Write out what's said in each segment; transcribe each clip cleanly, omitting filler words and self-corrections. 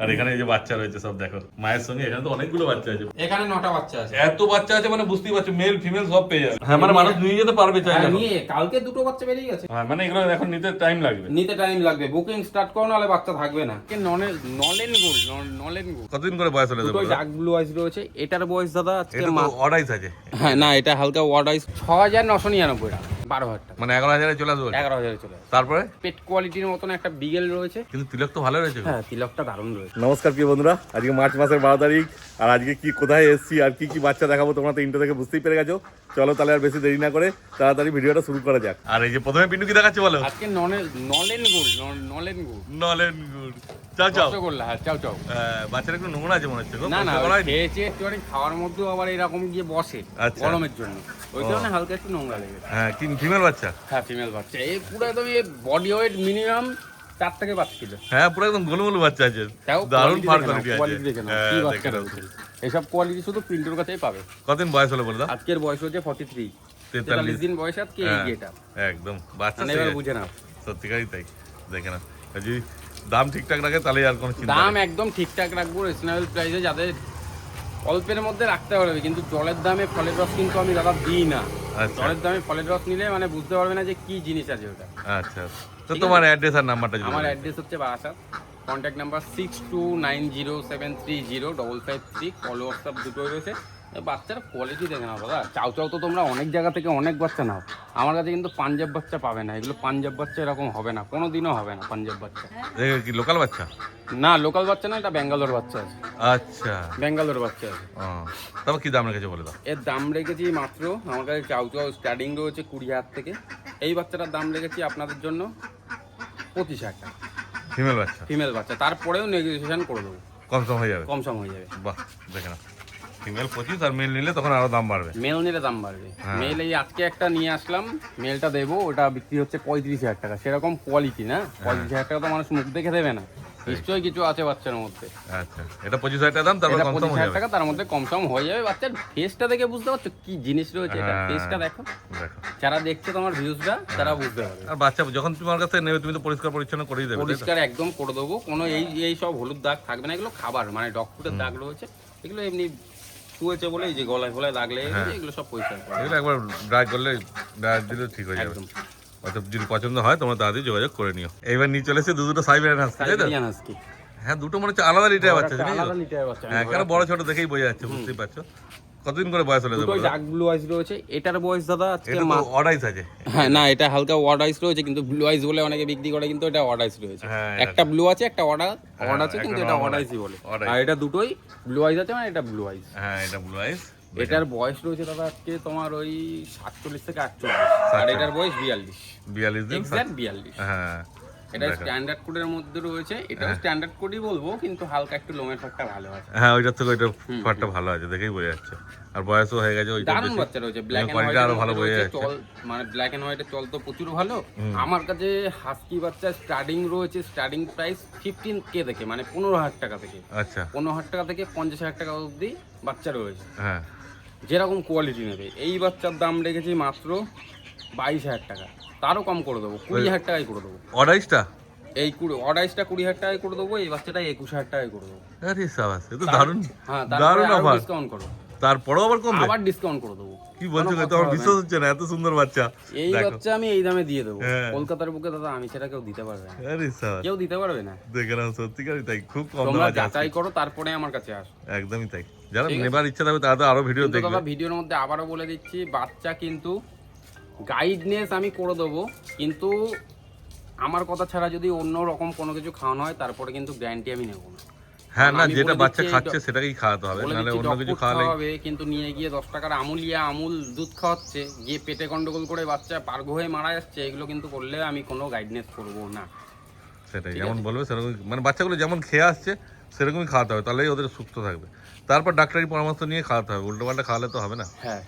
আর এখানে এই যে বাচ্চা রয়েছে সব দেখো মায়ের সঙ্গে। এখানে তো অনেকগুলো বাচ্চা আছে, এখানে 9টা বাচ্চা আছে। এত বাচ্চা আছে মানে বুঝতেই পারছো, মেল ফিমেল সব পেয়ে যাবে। হ্যাঁ মানে মানুষ নিয়ে যেতে পারবে চাইলে। নিয়ে কালকে 2টো বাচ্চা বেরিয়ে গেছে। হ্যাঁ মানে এগুলো এখন নিতে টাইম লাগবে। নিতে টাইম লাগবে, বুকিং স্টার্ট করো নাহলে বাচ্চা থাকবে না। নলেন গোল্ড, নলেন গোল্ড কতদিন করে বয়স হলে দুটোই ডার্ক ব্লু আইস রয়েছে। এটার বয়স দাদা আজকে এটা তো অর্ডাইস আছে। হ্যাঁ না, এটা হালকা ওয়ার্ড আইস 6999 টাকা, 12,000 টাকা, মানে 11,000 এ চলে আসবে। 11,000 চলে আসবে। তারপরে পেট কোয়ালিটির মতন একটা বিগেল রয়েছে, কিন্তু তিলক তো ভালো রয়েছে। হ্যাঁ তিলকটা দারুণ রয়েছে। নমস্কার প্রিয় বন্ধুরা, আজকে মার্চ মাসের 12 তারিখ। আর আজকে কি কোথায় এসেছি আর কি কি বাচ্চা দেখাবো তোমরা তো ইন্টার থেকে বুঝতেই পেরে গেছো। চলো তাহলে আর বেশি দেরি না করে তাড়াতাড়ি ভিডিওটা শুরু করা যাক। আর এই যে প্রথমে পিন্টু কি দেখাচ্ছে বলো? আজকে নলেন গোল্ড, নলেন গোল্ড, নলেন গুড। চাও চাও রসগোল্লা। হ্যাঁ চাও চাও। বাচ্চারা একটু নোংরা আছে মনে হচ্ছে গো। না না, কষ্ট করা হয়নি? খেয়েছে একটুখানি, খাওয়ার মধ্যেও আবার এরকম গিয়ে বসে আচ্ছা। গরমের জন্য, ওই কারণে হালকা একটু নোংরা লেগেছে। হ্যাঁ কি ফিমেল বাচ্চা? হ্যাঁ ফিমেল বাচ্চা, এই পুরো একদম বডি ওয়েট মিনিমাম 4 থেকে 5 কিলো। হ্যাঁ পুরো একদম গোলমোল বাচ্চা আছে, তাও দারুণ ফার কোয়ালিটি কোয়ালিটি আছে। দেখে নাও, হ্যাঁ কি বাচ্চা দেখে নাও। রয়েছে। এসব কোয়ালিটি শুধু প্রিন্টের কাছেই পাবে। কতদিন বয়স হলো বলে দাও? আজকের বয়স হচ্ছে 43, 43 43 দিন বয়স। আজকে এই হ্যাঁ, এটা একদম বাচ্চা মানে থেকে। এবার বুঝে নাও। সত্যিকারই তাই, দেখে না যদি দাম ঠিকঠাক রাখে তাহলে আর কোনো চিন্তা দাম নেই। একদম ঠিকঠাক রাখবো, রিজনেবল প্রাইসে, যাদের অল্পের মধ্যে রাখতে পারবে। কিন্তু জলের দামে ফলের রস কিন্তু আমি দাদা দিই না। আচ্ছা জলের দামে ফলের রস নিলে মানে বুঝতে পারবে না যে কি জিনিস আছে ওটা। আচ্ছা, তো তোমার অ্যাড্রেস আর নাম্বারটা যদি আমার বলো। অ্যাড্রেস হচ্ছে Barasat, contact number 6290730553, call WhatsApp দুটোই রয়েছে। বাচ্চার কোয়ালিটি দেখে নাও দাদা। চাও চাও তো তোমরা অনেক জায়গা থেকে অনেক বাচ্চা নাও, আমার কাছে কিন্তু পাঞ্জাব বাচ্চা পাবে না। এগুলো পাঞ্জাব বাচ্চা এরকম হবে না, কোনো দিনও হবে না পাঞ্জাব বাচ্চা। এই কি লোকাল বাচ্চা? না লোকাল বাচ্চা না, এটা ব্যাঙ্গালোর বাচ্চা আছে। আচ্ছা, ব্যাঙ্গালোর বাচ্চা আছে। তবে কি দাম রেখেছে বলে দাও? এর দাম রেখেছি মাত্র, আমার কাছে চাউ চাউ স্টার্টিং রয়েছে 20,000 থেকে। এই বাচ্চাটার দাম রেখেছি আপনাদের জন্য 25,000 টাকা, ফিমেল বাচ্চা, ফিমেল বাচ্চা। তারপরেও নেগোসিয়েশন করে দেবো, কম সম হয়ে যাবে। কম সম হয়ে যাবে। বাহ, দেখে না, ফিমেল 25 আর মেল নিলে তখন আরো দাম বাড়বে। মেল নিলে দাম বাড়বে। হ্যাঁ। মেল এই আজকে একটা নিয়ে আসলাম, মেলটা দেবো, ওটা বিক্রি হচ্ছে 35,000 টাকা। সেরকম কোয়ালিটি না, 35,000 টাকা তো মানুষ মুখ দেখে দেবে না, নিশ্চয়ই কিছু আছে বাচ্চার মধ্যে। আচ্ছা, এটা 25,000 টাকা দাম, তারপর এটা কম সম হয়ে 25,000 যাবে। টাকা, তার মধ্যে কম সম হয়ে যাবে। বাচ্চার ফেসটা দেখে বুঝতে পারছো কি জিনিস রয়েছে, এটা হ্যাঁ। ফেসটা দেখো। দেখো, যারা দেখছে তোমার ভিউজটা তারা বুঝতে পারবে। আর বাচ্চা যখন তোমার কাছে নেবে তুমি তো পরিষ্কার পরিচ্ছন্ন করেই দেবে, তাই তো? পরিষ্কার একদম করে দেবো, কোনো এই সব হলুদ দাগ থাকবে না। এগুলো খাবার মানে ডগ ফুডের দাগ রয়েছে, এগুলো এমনি শুয়েছে বলে এই যে গলায় গলায় দাগ লেগে গেছে, এগুলো সব পরিষ্কার করে এগুলো একবার ড্রাই করলে ড্রাই দিলে ঠিক হয়ে যাবে। একদম। অর্থাৎ যদি পছন্দ হয় তোমরা তাড়াতাড়ি যোগাযোগ করে নিও। এইবার নিয়ে চলে এসে দুটো সাইবেরিয়ান হাস্কি, তাই তো? Siberian husky. হ্যাঁ দুটো মনে হচ্ছে আলাদা লিটার বাচ্চা, জানিস তো? আলাদা লিটারের বাচ্চা। হ্যাঁ কেন বড় ছোট দেখেই বোঝা যাচ্ছে, বুঝতেই পারছো। কতদিন করে বয়স হলে দুটোই ডার্ক ব্লু আইস রয়েছে। এটার বয়স দাদা আজকে এটা তো অর্ডাইস আছে। হ্যাঁ না, এটা হালকা ওয়ার্ড আইস রয়েছে, কিন্তু ব্লু আইস বলে অনেকে বিক্রি করে, কিন্তু এটা ওয়ার্ড আইস রয়েছে। হ্যাঁ, একটা ব্লু আছে, একটা ওয়ার্ড আছে, কিন্তু একটা এটা normal ওয়ার্ড আইসই বলে। odd eyes। আর এটা দুটোই ব্লু আইস আছে, মানে এটা ব্লু আইস। হ্যাঁ এটা ব্লু আইস। এটার বয়স রয়েছে দাদা আজকে তোমার ওই 47 থেকে 48, আর এটার বয়স 42, 42 দিন। এক্সাক্ট 42। হ্যাঁ এটা স্ট্যান্ডার্ড কোডের মধ্যে রয়েছে, এটাও স্ট্যান্ডার্ড কোডই বলবো, কিন্তু হালকা একটু লোমের ফাঁকটা ভালো আছে। হ্যাঁ ওইটার থেকে ওইটার ফারটা ভালো আছে, দেখেই বোঝা যাচ্ছে। আর বয়সও হয়ে গেছে ওইটা দারুণ বেশি। বাচ্চা রয়েছে, ব্ল্যাক এন্ড কোয়ালিটি আরো ভালো হোয়াইট বোঝা রয়েছে। যাচ্ছে। চল মানে ব্ল্যাক এন্ড হোয়াইটের চল তো প্রচুর ভালো। আমার কাছে হাস্কি বাচ্চা স্টার্টিং রয়েছে, স্টার্টিং প্রাইস 15K থেকে, মানে 15,000 টাকা থেকে। আচ্ছা 15,000 টাকা থেকে 50,000 টাকা অবধি বাচ্চা রয়েছে, হ্যাঁ যেরকম কোয়ালিটি নেবে। এই বাচ্চার দাম রেখেছি মাত্র 22,000 টাকা, তারও কম করে দেবো, 20,000 টাকায় করে দেবো। অর্ডাইসটা এই অর্ডাইসটা 20,000 টাকায় করে দেবো, এই বাচ্চাটা 21,000 টাকায় করে দেবো। আরে সাবাস, এ তো দারুণ হ্যাঁ দারুণ অফার। ডিসকাউন্ট করো, তারপরও আবার কমবে? আবার ডিসকাউন্ট করে দেবো। কি বলছো, কোনো তো কথা আমার হবে বিশ্বাস না। হচ্ছে না, এত সুন্দর বাচ্চা। এই দেখো বাচ্চা আমি এই দামে দিয়ে দেবো। হ্যাঁ। কলকাতার বুকে দাদা আমি সেটা কেউ দিতে পারবে না, আরে সাবাস, কেউ দিতে পারবে না। দেখে নাও সত্যিকারই তাই, খুব কম দাম তোমরা আছে যাচাই আজকে। করো, তারপরে আমার কাছে আসো। একদমই তাই, যারা ঠিক আছে। নেবার ইচ্ছা থাকবে তারা তো আরো ভিডিও কিন্তু দেখবে। দাদা ভিডিওর মধ্যে আবারও বলে দিচ্ছি, বাচ্চা কিন্তু গাইডনেস আমি করে দেবো, কিন্তু আমার কথা ছাড়া যদি অন্য রকম কোনো কিছু খাওয়ানো হয় তারপরে কিন্তু গ্যারান্টি আমি নেবো না। হ্যাঁ না, আমি যেটা বলে বাচ্চা দিচ্ছি, খাচ্ছে সেটাকেই খাওয়াতে হবে, বলে নাহলে দিচ্ছি অন্য ডগ কিছু ফুড খাওয়ালে। খাওয়াবে, কিন্তু নিয়ে গিয়ে 10 টাকার আমুল দুধ খাওয়াচ্ছে, গিয়ে পেটে গন্ডগোল করে বাচ্চা পার্গ হয়ে মারা যাচ্ছে, এগুলো কিন্তু করলে আমি কোনো গাইডনেস করবো না। সেটাই, ঠিক যেমন আছে। বলবে সেরকম, মানে বাচ্চাগুলো যেমন খেয়ে আসছে সেরকমই খাওয়াতে হবে, তাহলেই ওদের সুস্থ থাকবে। তারপর ডাক্তারি পরামর্শ নিয়ে খাওয়াতে হবে, উল্টো পাল্টা খাওয়ালে তো হবে না। হ্যাঁ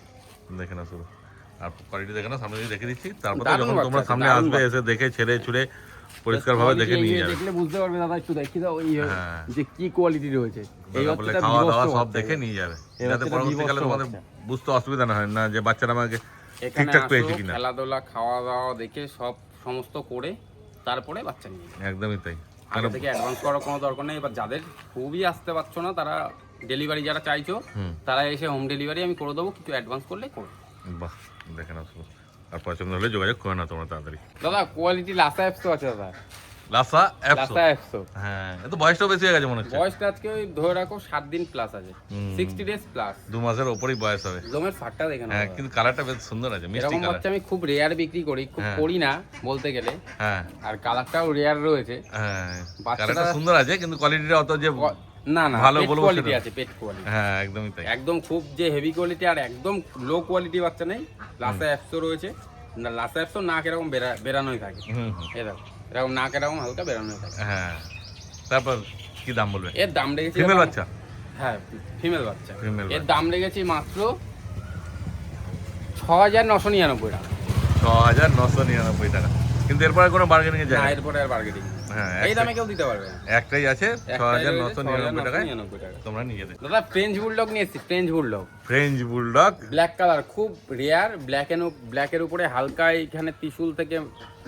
দেখে না শুধু, আর কোয়ালিটি দেখে না, সামনে দিয়ে দেখে দিচ্ছি, তারপর তো দারুণ যখন তোমরা বাচ্চা, সামনে দারুণ আসবে এসে দেখে ছেড়ে ছুড়ে পরিষ্কার ভাবে দেখে নিয়ে যাবে। দেখলে বুঝতে পারবে দাদা, একটু দেখি দাও ওই হ্যাঁ। যে কি কোয়ালিটি রয়েছে। এই দরকার পড়লে বাচ্চাটা খাওয়া দাওয়া বিভৎস সব বাচ্চা। দেখে নিয়ে যাবে, এই যাতে বাচ্চাটা পরবর্তীকালে বিভৎস তোমাদের বাচ্চা। বুঝতে অসুবিধা না হয়, না যে বাচ্চারা আমাকে এখানে ঠিকঠাক আসো, পেয়েছে কিনা। খেলাধুলা খাওয়া দাওয়া দেখে সব সমস্ত করে তারপরে বাচ্চা নিয়ে যাবে। একদমই তাই। আগে থেকে অ্যাডভান্স করার কোনো দরকার নেই। এবার যাদের খুবই আসতে পারছো না, তারা ডেলিভারি যারা চাইছো তারা এসে হোম ডেলিভারি আমি করে দেবো, কিছু অ্যাডভান্স করলে করো। বাহ, দেখে নাও শুধু। আর পছন্দ হলে যোগাযোগ করে না তোমরা তাড়াতাড়ি। দাদা কোয়ালিটি লাসা অ্যাপসও আছে দাদা, লাসা অ্যাপস। লাসা অ্যাপসও। হ্যাঁ, এত বয়সটাও বেশি হয়ে গেছে মনে হচ্ছে। বয়সটা আজকে ওই ধরে রাখো 7 দিন প্লাস আছে, 60 ডেজ প্লাস। 2 মাসের ওপরই বয়স হবে। লোমের ফাটটা দেখে নাও হ্যাঁ, দাদা। কিন্তু কালারটা বেশ সুন্দর আছে, মিষ্টি এরকম কালার। বাচ্চা আমি খুব রেয়ার বিক্রি করি, খুব হ্যাঁ। করি না বলতে গেলে, হ্যাঁ আর কালারটাও রেয়ার রয়েছে। হ্যাঁ, বাচ্চাটা- কালারটা সুন্দর আছে, কিন্তু কোয়ালিটিটা অত যে না না, ভালো পেট বলবো কোয়ালিটি সেটা। আছে, পেট কোয়ালিটি। হ্যাঁ, একদমই তাই। একদম খুব যে হেভি কোয়ালিটি আর একদম লো কোয়ালিটি বাচ্চা নেই। লাসা অ্যাপসও রয়েছে, না লাসা অ্যাপসও নাক এরকম বেরানোই থাকে, হুম। এরকম এরকম নাক এরকম হালকা বেরানোই থাকে। হ্যাঁ, তারপর কি দাম বলবে? এর দাম রেখেছি ফিমেল এখন- বাচ্চা? হ্যাঁ ফিমেল বাচ্চা। Female এর দাম রেখেছি মাত্র 6,999 টাকা। 6,999 টাকা। কিন্তু এরপরে কোনো বার্গেনিং এর না, জায়গা? এরপরে আর বার্গেটিং হ্যাঁ, এই দামে কেউ দিতে পারবে না। একটাই আছে, একটাই রয়েছে, 6,999 টাকায় 6,999 টাকা। তোমরা নিয়ে যেতে। দাদা ফ্রেঞ্চ বুলডগ নিয়ে এসেছি, French bulldog French bulldog, black colour, খুব রেয়ার। ব্ল্যাকের উপরে হালকা এখানে ত্রিশূল থেকে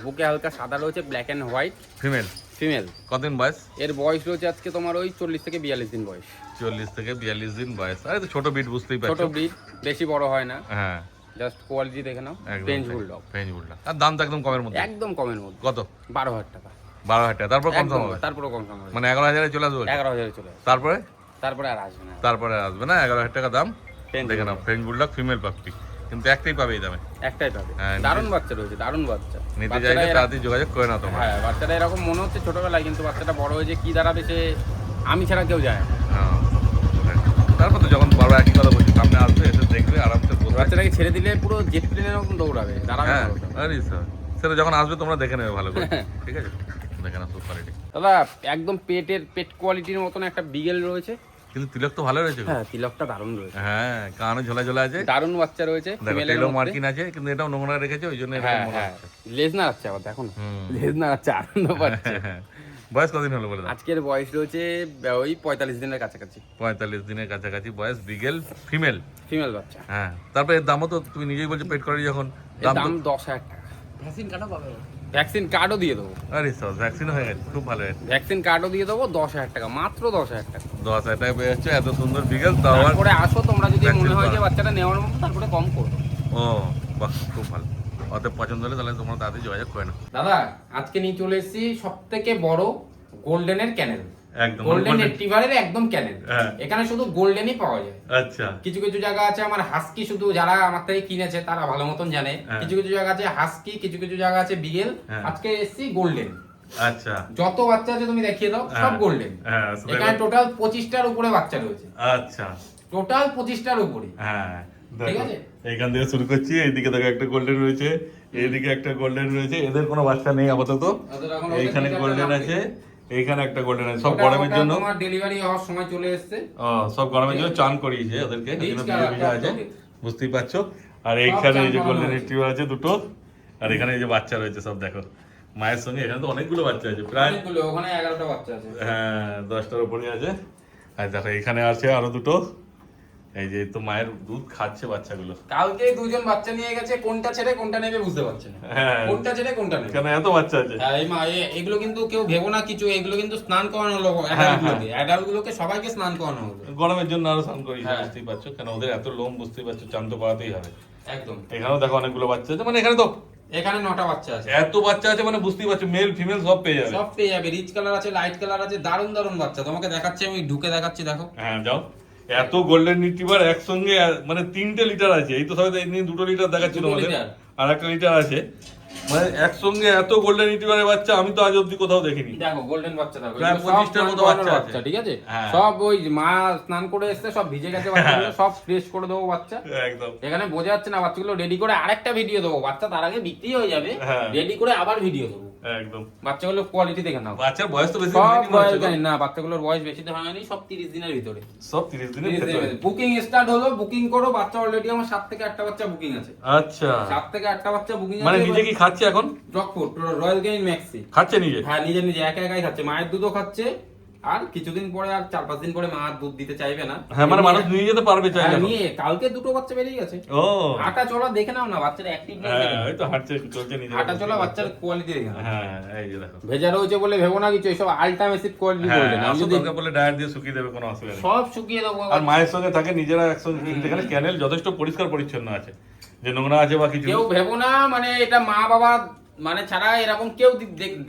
বুকে হালকা সাদা রয়েছে, black and white, female. Female. কতদিন বয়স? এর বয়স রয়েছে আজকে তোমার ওই 40 থেকে 42 দিন বয়স। 40 থেকে 42 দিন বয়স। আরে তো ছোট বিট, বুঝতেই ছোট পারছো। ব্রিড, বেশি বড় হয় না, হ্যাঁ, জাস্ট কোয়ালিটি দেখে নাও। একদম ফ্রেঞ্চ তাই। Bulldog, French bulldog. আর দাম তো একদম কমের মধ্যে। একদম কমের মধ্যে। কত? 12,000 টাকা। 12,000 টাকা। তারপর কম একদম, হবে? তারপরে কম সময়, মানে 11,000 এ চলে আসবে? 11,000 চলে আসে। তারপরে? তারপরে আর আসবে না। তারপরে আসবে না। 11,000 টাকা দাম। French দেখে নাও, bulldog। ফ্রেঞ্চ বুলডগ ফিমেল পাপি, কিন্তু একটাই পাবে এই দামে। একটাই পাবে। হ্যাঁ, দারুণ বাচ্চা রয়েছে, দারুণ বাচ্চা। নিতে বাচ্চাটা চাইলে এরকম- তাড়াতাড়ি যোগাযোগ করে নাও তোমরা। হ্যাঁ, বাচ্চাটা এরকম মনে হচ্ছে ছোটবেলায়, কিন্তু বাচ্চাটা বড় হয়েছে কি দাঁড়াবে সে আমি ছাড়া কেউ যায় না। হ্যাঁ, তারপর তো যখন বড় একই কথা বলছি, সামনে আসবে, এসে দেখবে, আরামসে বসবে। বাচ্চাটাকে ছেড়ে দিলে পুরো জেট প্লেনের মতন দৌড়াবে, দাঁড়াবে হ্যাঁ, না ওটা। আরে স্যার, সেটা যখন আসবে তোমরা দেখে নেবে ভালো করে। ঠিক আছে, দেখে নাও সুপার কোয়ালিটি। দাদা একদম পেট কোয়ালিটির মতন একটা বিগেল রয়েছে। কিন্তু তিলক তো ভালো রয়েছে গো। হ্যাঁ, তিলকটা দারুণ রয়েছে, হ্যাঁ, কানে ঝোলা ঝোলা আছে। দারুণ বাচ্চা রয়েছে। দেখো female এর টেলো মধ্যে। মার্কিন আছে, কিন্তু এটাও নোংরা রেখেছে, ওই জন্য এরকম হ্যাঁ মনে হ্যাঁ, হচ্ছে। লেজ না আছে আবার, দেখো না, হুম। লেজ না আছে, আনন্দ পাচ্ছে। হ্যাঁ, বয়স কতদিন হলো বলে দাও? আজকের বয়স রয়েছে ওই 45 দিনের কাছাকাছি। 45 দিনের কাছাকাছি বয়স, বিগেল ফিমেল। ফিমেল বাচ্চা। হ্যাঁ, তারপরে এর দামও তো তুমি নিজেই বলছো পেট করে যখন এর দাম দাম তো- 10,000 টাকা। ভ্যাকসিন কার্ডও দিয়ে দেবো, আরে স্যার, ভ্যাকসিন হয়ে গেছে, খুব ভালো হয়েছে। ভ্যাকসিন কার্ডও দিয়ে দেবো। 10,000 টাকা, মাত্র 10,000 টাকা। 10,000 টাকা পেয়ে যাচ্ছে, এত সুন্দর বিগেল, তাও আর। তারপরে আসো তোমরা, যদি Vaccine মনে হয় যে করা। বাচ্চাটা নেওয়ার মতো, তারপরে কম করবো। ও বাহ, খুব ভালো। অতএব পছন্দ হলে তাহলে তোমরা তাড়াতাড়ি যোগাযোগ করে নাও। দাদা আজকে নিয়ে চলে এসেছি সব থেকে বড় গোল্ডেনের ক্যানেল, একদম গোল্ডেন রিট্রিভারের একদম ক্যানেল। হ্যাঁ। এখানে শুধু গোল্ডেনই পাওয়া যায়। আচ্ছা, কিছু কিছু জায়গা আছে আমার হাস্কি, শুধু যারা আমার থেকে কিনেছে তারা ভালো মতন জানে। হ্যাঁ। কিছু কিছু জায়গা আছে হাস্কি, কিছু কিছু জায়গা আছে বিগেল। হ্যাঁ। আজকে এসেছি গোল্ডেন। আচ্ছা। যত বাচ্চা আছে তুমি দেখিয়ে দাও, সব হ্যাঁ। গোল্ডেন। হ্যাঁ, এখানে টোটাল 25টার উপরে বাচ্চা রয়েছে, আচ্ছা। টোটাল 25টার উপরে। হ্যাঁ, ঠিক দেখো আছে। এইখান থেকে শুরু করছি, এইদিকে দেখো একটা গোল্ডেন রয়েছে, এইদিকে একটা গোল্ডেন রয়েছে। এদের কোনো বাচ্চা নেই আপাতত। ওদের এখন এইখানে ওদের গোল্ডেন নাম আছে, এইখানে একটা গোল্ডেন আছে, সব ওটা- গরমের ওটা জন্য। তোমার ডেলিভারি হওয়ার সময় চলে এসেছে। সব গরমের জন্য চান করিয়েছে ওদেরকে, Rich এজন্য color, ভিজে আছে, top বুঝতেই পারছো। আর এইখানে চান এই যে করানো গোল্ডেন হয়েছে। রিট্রিভার আছে দুটো, আর এখানে এই যে বাচ্চা রয়েছে সব দেখো মায়ের সঙ্গে। এখানে তো অনেকগুলো বাচ্চা আছে, প্রায় অনেকগুলো, ওখানে 11টা বাচ্চা আছে। হ্যাঁ 10টার উপরে আছে। আর দেখো এখানে আছে আরো দুটো, এই যে তো মায়ের দুধ খাচ্ছে বাচ্চাগুলো। কালকে দুজন বাচ্চা নিয়ে গেছে, কোনটা ছেড়ে কোনটা নেবে বুঝতে পারছে না। হ্যাঁ, কোনটা ছেড়ে কোনটা নেবে। এখানে এত বাচ্চা আছে। হ্যাঁ, এই মা এগুলো কিন্তু কেউ ভেবো না কিছু, এগুলো কিন্তু স্নান করানো হলো হ্যাঁ, অ্যাডাল্ট গুলোকে, সবাইকে স্নান করানো হলো। গরমের জন্য আরো স্নান করিয়েছে, হ্যাঁ। বুঝতেই পারছো, কেন ওদের এত লোম, বুঝতেই পারছো, চান তো করাতেই হবে। একদম। এখানেও দেখো অনেকগুলো বাচ্চা আছে, মানে এখানে তো এখানে 9টা বাচ্চা আছে, এত বাচ্চা আছে, মানে বুঝতেই পারছো মেল ফিমেল সব পেয়ে যাবে। সব পেয়ে যাবে। রিচ কালার আছে, লাইট কালার আছে, দারুণ দারুণ বাচ্চা। তোমাকে দেখাচ্ছি, আমি ঢুকে দেখাচ্ছি, দেখো। হ্যাঁ যাও। এত গোল্ডেন রিট্রিভার একসঙ্গে মানে 3টে লিটার আছে, এই তো সবাই এমনি 2 লিটার দেখাচ্ছিল 2 আমাদের, লিটার। আর 1 লিটার আছে, মানে একসঙ্গে এত গোল্ডেন রিট্রিভারের বাচ্চা আমি তো আজ অব্দি কোথাও দেখিনি। দেখো গোল্ডেন বাচ্চা, দেখো প্রায় এগুলো সব 25টার মতো স্নান বাচ্চা করানো আছে। ঠিক আছে। হ্যাঁ। সব ওই মা স্নান করে এসছে, সব ভিজে গেছে বাচ্চাগুলো, সব ফ্রেশ করে দেবো বাচ্চা। একদম। এখানে বোঝা যাচ্ছে না, বাচ্চাগুলো রেডি করে আরেকটা ভিডিও দেবো। বাচ্চা তার আগে বিক্রি হয়ে যাবে, হ্যাঁ। রেডি করে আবার ভিডিও দেবো। একদম। বাচ্চাগুলোর কোয়ালিটি দেখে নাও। বাচ্চার বয়স তো বেশি সব হয়নি মনে বয়স হচ্ছে। জানি না, বাচ্চাগুলোর বয়স বেশি তো হয়নি, সব 30 দিনের ভিতরে। সব 30 দিনের ভেতরে। বুকিং স্টার্ট হলো, বুকিং করো। বাচ্চা অলরেডি আমার 7 থেকে 8টা বাচ্চা বুকিং আছে। আচ্ছা, 7 থেকে 8টা বাচ্চা বুকিং আছে। মানে নিজে কি খাচ্ছে এখন? ডগফুড রয়্যাল গ্যানিন ম্যাক্সি খাচ্ছে নিজে? হ্যাঁ, নিজে নিজে একা একাই খাচ্ছে, মায়ের দুধও খাচ্ছে, আর কিছুদিন পরে আর 4-5 দিন পরে মা আর দুধ দিতে চাইবে না। হ্যাঁ মানে মানুষ নিয়ে যেতে পারবে চাইলে হ্যাঁ, এখন। নিয়ে কালকে দুটো বাচ্চা বেরিয়ে গেছে। ও হাঁটা চলা দেখে নাও না, বাচ্চার অ্যাক্টিভ হ্যাঁ ওই তো হাঁটছে চলছে নিজে। হাঁটা চলা বাচ্চার কোয়ালিটি দেখে নাও। হ্যাঁ এই যে দেখো। ভেজা রয়েছে বলে ভেবো না কিছু, এসব আলটিমেট কোয়ালিটি হ্যাঁ বললেন। আমি আসো যদি দরকার বলে ডায়েট দিয়ে শুকিয়ে দেবে, কোনো অসুবিধা নেই। সব শুকিয়ে দেবো। আর মায়ের সঙ্গে থাকে, নিজেরা একসঙ্গে কিনতে গেলে ক্যানেল যথেষ্ট পরিষ্কার পরিচ্ছন্ন আছে, যে নোংরা আছে বা কিছু। কেউ ভেবো না মানে এটা মা বাবা মানে ছাড়া এরকম কেউ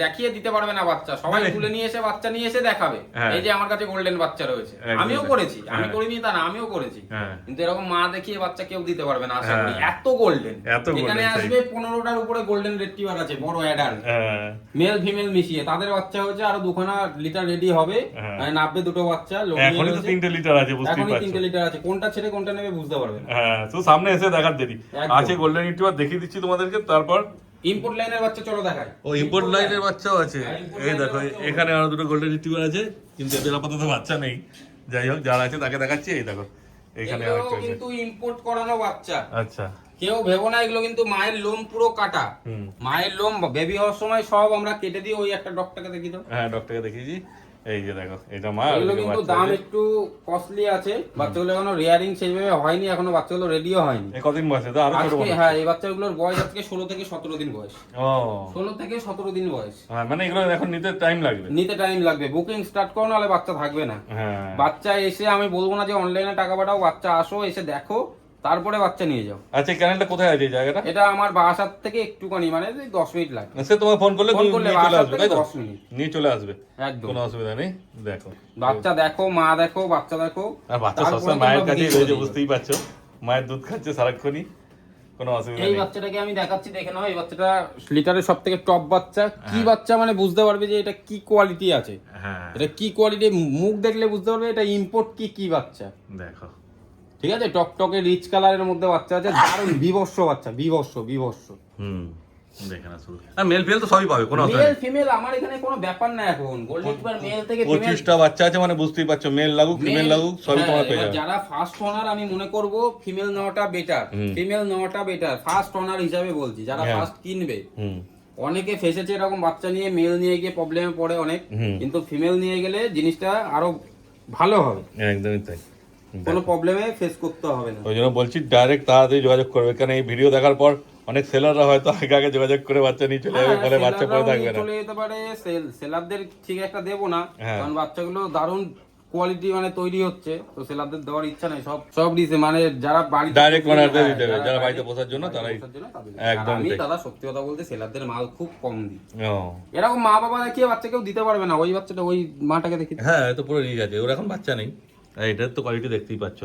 দেখিয়ে দিতে পারবে না বাচ্চা, সবাই তুলে নিয়ে এসে বাচ্চা নিয়ে এসে দেখাবে। হ্যাঁ। এই যে আমার কাছে গোল্ডেন বাচ্চা রয়েছে, একদম। আমিও করেছি, আমি হ্যাঁ। করিনি তা না, আমিও করেছি। হ্যাঁ। কিন্তু এরকম মা দেখিয়ে বাচ্চা কেউ দিতে পারবে না আশা করি। হ্যাঁ। এত গোল্ডেন, এত golden, এখানে তাই। আসবে 15টার উপরে গোল্ডেন রেট্রিভার আছে, বড় অ্যাডাল্ট, হ্যাঁ মেল ফিমেল মিশিয়ে। তাদের বাচ্চা হয়েছে আরো 2খানা লিটার রেডি হবে, হ্যাঁ। মানে নাববে দুটো বাচ্চা লোক এখনই তো 3টে লিটার আছে, বুঝতেই এখনই পারছো। 3টে লিটার আছে, কোনটা ছেড়ে কোনটা নেবে বুঝতে পারবে না। হ্যাঁ তো সামনে এসে দেখার দেরি একদম। আছে। গোল্ডেন রিট্রিভার দেখিয়ে দিচ্ছি তোমাদেরকে, তারপর ইম্পোর্ট লাইনের বাচ্চা চলো দেখাই। ও ইম্পোর্ট লাইনের বাচ্চাও আছে। হ্যাঁ, import এই line দেখো এর বাচ্চাও এখানে আরো দুটো গোল্ডেন রিট্রিভার আছে, কিন্তু এদের আপাতত বাচ্চা নেই। যাই হোক যারা আছে তাকে দেখাচ্ছি। এই দেখো এখানে এগুলো আরেকটা আছে। কিন্তু ইম্পোর্ট করানো বাচ্চা, আচ্ছা কেউ ভেবো না এগুলো কিন্তু মায়ের লোম পুরো কাটা। হুম মায়ের লোম বেবি হওয়ার সময় সব আমরা কেটে দিই। ওই একটা ডগটাকে দেখি তো, হ্যাঁ ডক্টরকে দেখিয়েছি। এই যে দেখো এটা মা, আর এগুলো ওদিকে কিন্তু বাচ্চা দাম আছে। একটু কস্টলি আছে। বাচ্চাগুলো এখনো রেয়ারিং সেইভাবে হয়নি, এখনো বাচ্চাগুলো রেডিও হয়নি। এই কতদিন বয়সে? তো আরো ছোট আজকে বয়স। হ্যাঁ এই বাচ্চাগুলোর বয়স আজকে 16 থেকে 17 দিন বয়স। ও 16 থেকে 17 দিন বয়স। হ্যাঁ মানে এগুলো এখন নিতে টাইম লাগবে। নিতে টাইম লাগবে, বুকিং স্টার্ট করো নাহলে বাচ্চা থাকবে না। হ্যাঁ বাচ্চা এসে আমি বলবো না যে অনলাইনে টাকা পাঠাও, বাচ্চা আসো, এসে দেখো, তারপরে বাচ্চা নিয়ে যাও। আচ্ছা ক্যানেলটা কোথায় আছে এই জায়গাটা? এটা আমার বাসার থেকে একটুখানি মানে 10 মিনিট লাগে। সে তোমার ফোন করলে ফোন তুমি করলে নিয়ে চলে বাসার আসবে, থেকে তাই তো? 10 মিনিট। নিয়ে চলে আসবে, একদম। কোনো অসুবিধা নেই। দেখো বাচ্চা দেখো, মা দেখো, বাচ্চা দেখো। আর বাচ্চা তারপরে সবসময় তোমরা মায়ের booking কাছেই করে রয়েছে, দিও। বুঝতেই পারছো। মায়ের দুধ খাচ্ছে সারাক্ষণই, কোনো অসুবিধা এই নেই। বাচ্চাটাকে আমি দেখাচ্ছি, দেখে নাও। এই বাচ্চাটা লিটারের সব থেকে টপ বাচ্চা। কি বাচ্চা মানে বুঝতে পারবে যে এটা কি কোয়ালিটি আছে, হ্যাঁ এটা কি কোয়ালিটি। মুখ দেখলে বুঝতে পারবে এটা ইম্পোর্ট কি বাচ্চা। দেখো ঠিক আছে, টকটকে রিচ কালারের মধ্যে বাচ্চা আছে, দারুণ বিভৎস বাচ্চা, বিভৎস। হুম দেখে না শুধু। আর মেল ফিমেল তো সবই পাবে, কোনো অসুবিধা মেল নেই। ফিমেল আমার এখানে কোনো ব্যাপার না এখন। গোল্ডেন রিট্রিভার মেল থেকে ফিমেল 25টা বাচ্চা আছে, মানে বুঝতেই পারছো। মেল লাগুক ফিমেল লাগুক সবই তোমার পেয়ে যাবে। যারা ফার্স্ট অনার আমি মনে করব ফিমেল নেওয়াটা বেটার, ফিমেল নেওয়াটা বেটার ফার্স্ট অনার হিসাবে বলছি। যারা হ্যাঁ। ফার্স্ট কিনবে, হুম অনেকে ফেসেছে এরকম বাচ্চা নিয়ে, মেল নিয়ে গিয়ে প্রবলেমে পড়ে অনেক, কিন্তু ফিমেল নিয়ে গেলে জিনিসটা আরো ভালো হবে, একদমই তাই। কোনো প্রবলেমে ফেস করতে হবে না। ওই জন্য বলছি ডাইরেক্ট তাড়াতাড়ি যোগাযোগ করবে, কারণ এই ভিডিও দেখার পর অনেক সেলাররা হয়তো আগে যোগাযোগ করে বাচ্চা নিয়ে চলে যাবে, ফলে বাচ্চা পরে থাকবে না। চলে যেতে পারে। সেলারদের ঠিক একটা দেবো না, হ্যাঁ। কারণ বাচ্চাগুলো দারুণ কোয়ালিটি মানে তৈরি হচ্ছে, তো সেলারদের দেওয়ার ইচ্ছা নেই। সব দিছে মানে যারা বাড়িতে Direct পোষে, ওনারদের হ্যাঁ, দিতে হবে, যারা যারা বাড়িতে পোষার জন্য বাড়িতে তারাই। পোষার জন্য তাদের। একদম আর আমি তাই। দাদা সত্যি কথা বলতে সেলারদের মাল খুব কম দিই। ও এরকম মা বাবা দেখিয়ে বাচ্চা কেউ দিতে পারবে না। ওই বাচ্চাটা ওই মাটাকে দেখি, হ্যাঁ এ তো পুরো রিচ আছে, ওর এখন বাচ্চা নেই। আর এটার তো কোয়ালিটি দেখতেই পাচ্ছ।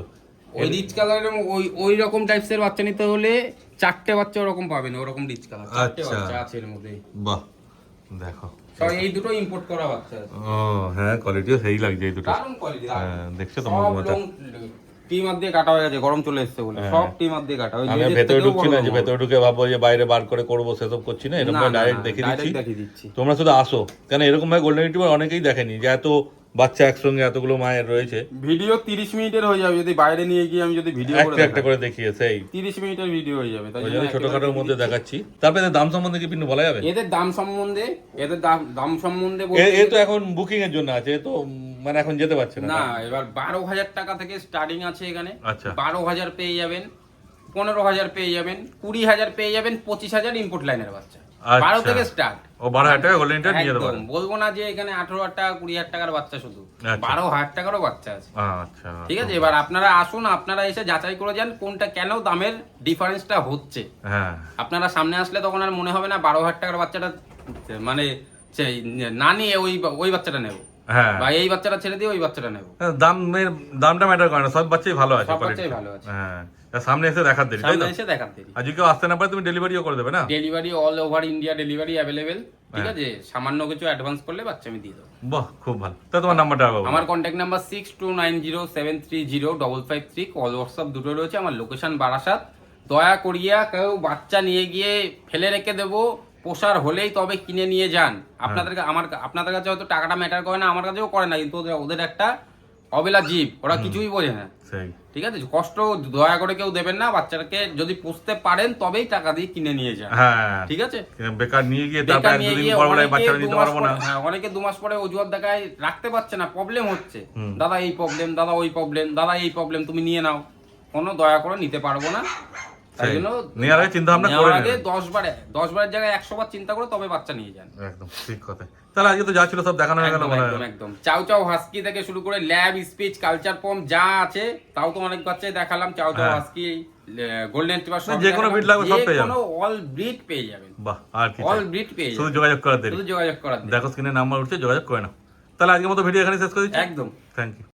ওই রিচ কালারের ওই রকম টাইপসের বাচ্চা নিতে হলে 4টে বাচ্চা ওরকম পাবে না, ওরকম রিচ কালার 4টে আচ্ছা। বাচ্চা আছে এর মধ্যে। বাহ দেখো। সব এই দুটো ইম্পোর্ট করা বাচ্চা আছে, ও হ্যাঁ কোয়ালিটিও সেই লাগছে এই দুটো। দারুণ কোয়ালিটি। হ্যাঁ দেখছো তো সব মুখমাথা। লং টিমার দিয়ে কাটা হয়ে গেছে, গরম চলে এসেছে বলে সব টিমার দিয়ে কাটা। ওই আমি লেজের ভেতরে থেকেও ঢুকছি বড় না, যে বড়। ভেতরে ঢুকে ভাববো যে বাইরে বার করে করবো, সেসব করছি না। এরকম ডাইরেক্ট দেখিয়ে দিচ্ছি, direct দেখিয়ে দিচ্ছি। তোমরা শুধু আসো। কেন এরকম ভাবে গোল্ডেন রিট্রিভার অনেকেই দেখেনি, যে এত বাচ্চা একসঙ্গে এতগুলো মায়ের রয়েছে। ভিডিও 30 মিনিটের হয়ে যাবে যদি বাইরে নিয়ে গিয়ে আমি যদি ভিডিও করে একটা একটা দেখাই। করে দেখিয়ে সেই 30 মিনিটের ভিডিও হয়ে যাবে, তাই ওই জন্য জন্য ছোটখাটোর মধ্যে দেখাচ্ছি। তারপরে এদের দাম সম্বন্ধে কি পিন্টু বলা যাবে? এদের দাম সম্বন্ধে এ তো এখন বুকিং এর জন্য আছে, এ তো মানে এখন যেতে পারছে না। না, এবার 12,000 টাকা থেকে স্টার্টিং আছে এখানে। আচ্ছা। 12,000 পেয়ে যাবেন, 15,000 পেয়ে যাবেন, 20,000 পেয়ে যাবেন, 25,000 ইম্পোর্ট লাইনের বাচ্চা। আচ্ছা। 12 থেকে স্টার্ট। ও 12,000 টাকা গোল্ডেন রিট্রিভার নিয়ে যেতে একদম পারে। বলবো না যে এখানে 18,000 টাকা 20,000 টাকার বাচ্চা শুধু, আচ্ছা। 12,000 টাকারও বাচ্চা আছে। আচ্ছা ঠিক আছে, এবার আপনারা আসুন, আপনারা এসে যাচাই করে যান কোনটা কেন দামের ডিফারেন্সটা হচ্ছে। হ্যাঁ আপনারা সামনে আসলে তখন আর মনে হবে না 12,000 টাকার বাচ্চাটা মানে না নিয়ে ওই বাচ্চাটা নেব, হ্যাঁ বা এই বাচ্চাটা ছেড়ে দিয়ে ওই বাচ্চাটা নেব। দামটা ম্যাটার করে না, সব বাচ্চাই ভালো আছে সব quality। বাচ্চাই ভালো আছে। হ্যাঁ তা সামনে এসে দেখার দেরি, তাই সামনে তো? এসে দেখার দেরি। আর যদি কেউ আসতে না পারে তুমি ডেলিভারিও করে দেবে না? Delivery all over India delivery available. ঠিক আছে, সামান্য কিছু অ্যাডভান্স করলে বাচ্চা আমি দিয়ে দেবো। বাহ খুব ভালো। তা তোমার নাম্বারটা বলো। আমার কন্ট্যাক্ট নাম্বার 6290730533, কল হোয়াটসঅ্যাপ দুটো রয়েছে। আমার লোকেশন বারাসাত। দয়া করিয়া কেউ বাচ্চা নিয়ে গিয়ে ফেলে রেখে দেবো, পোষার হলেই তবে কিনে নিয়ে যান। আপনাদের কাছে হয়তো টাকাটা ম্যাটার করে না, আমার কাছেও করে না, কিন্তু ওদের একটা অবেলা জীব, ওরা কিছুই বোঝে না। সেই ঠিক আছে, কষ্ট দয়া করে কেউ দেবেন না। বাচ্চাটাকে যদি পুষতে পারেন তবেই টাকা দিয়ে কিনে নিয়ে যান। হ্যাঁ ঠিক আছে, বেকার নিয়ে গিয়ে বেকার তারপর এক নিয়ে দুদিন গিয়ে পর বলে অনেকে বাচ্চাটা 2 নিতে মাস পারবো না। পরে, হ্যাঁ অনেকে 2 মাস পরে অজুহাত দেখায় রাখতে পারছে না, প্রবলেম হচ্ছে, হুম। দাদা এই প্রবলেম, দাদা ওই প্রবলেম, দাদা এই প্রবলেম, তুমি নিয়ে নাও। কোনো দয়া করে নিতে পারবো না। তাই সেই। জন্য নেওয়ার আগে চিন্তা ভাবনা নেওয়ার করে আগে নেবেন। 10 বারের জায়গায় 100 বার চিন্তা করে তবে বাচ্চা নিয়ে যান। একদম ঠিক কথা। তাহলে আজকে তো যা ছিল সব দেখানো হয়ে গেল একদম মনে হয়। একদম একদম। চাউ চাউ হাস্কি থেকে শুরু করে ল্যাব, স্পিচ, কালচার পম যা আছে তাও তো অনেক বাচ্চাই দেখালাম। চাউ চাউ হ্যাঁ। হাস্কি, গোল্ডেন রিট্রিভার, সব যে কোনো breed লাগবে সব পেয়ে যাবেন। কোনো অল ব্রিড পেয়ে যাবেন। বাহ, আর কি অল চাই? ব্রিড পেয়ে শুধু যাবেন, যোগাযোগ করার দেরি। শুধু যোগাযোগ করার দিন। দেখো স্ক্রিনে নাম্বার উঠছে, যোগাযোগ করে নাও। তাহলে আজকের মতো ভিডিও এখানে শেষ করে দিচ্ছি। একদম। Thank you.